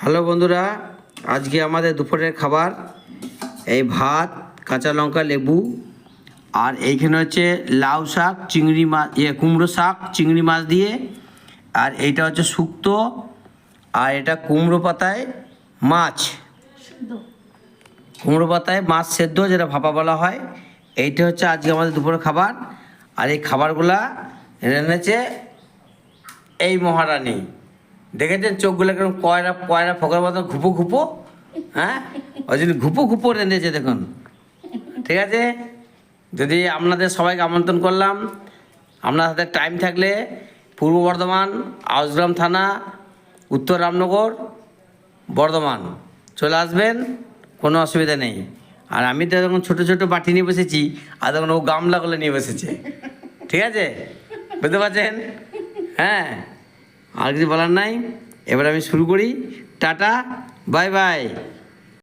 Hello বন্ধুরা, আজকে আমাদের দুপুরের খাবার এই ভাত, কাঁচা লঙ্কা, লেবু, আর এইখানে হচ্ছে লাউ শাক, চিংড়ি মাছ, কুমড়ো শাক চিংড়ি মাছ দিয়ে, আর এইটা হচ্ছে শুক্তো, আর এটা কুমড়ো পাতায় মাছ, কুমড়ো পাতায় মাছ সেদ্ধ, যেটা ভাপা বলা হয়। এইটা হচ্ছে আজকে আমাদের দুপুরের খাবার। আর এই খাবারগুলা এনেছে এই মহারানী। দেখেছেন চোখগুলো কেমন কয়রা কয়রা ফোকার মতন ঘুপো ঘুপো, হ্যাঁ, ওই জন্য ঘুপো ঘুপো রেঁধেছে দেখুন। ঠিক আছে, যদি আপনাদের সবাইকে আমন্ত্রণ করলাম, আপনার হাতে টাইম থাকলে পূর্ব বর্ধমান, আউসগ্রাম থানা, উত্তর রামনগর, বর্ধমান চলে আসবেন, কোনো অসুবিধা নেই। আর আমি তো যখন ছোটো ছোটো বাটি নিয়ে বসেছি, আর তখন ও গামলাগুলো নিয়ে বসেছে। ঠিক আছে, বুঝতে পারছেন? হ্যাঁ, আর কিছু বলার নাই। এবার আমি শুরু করি। Tata, bye bye.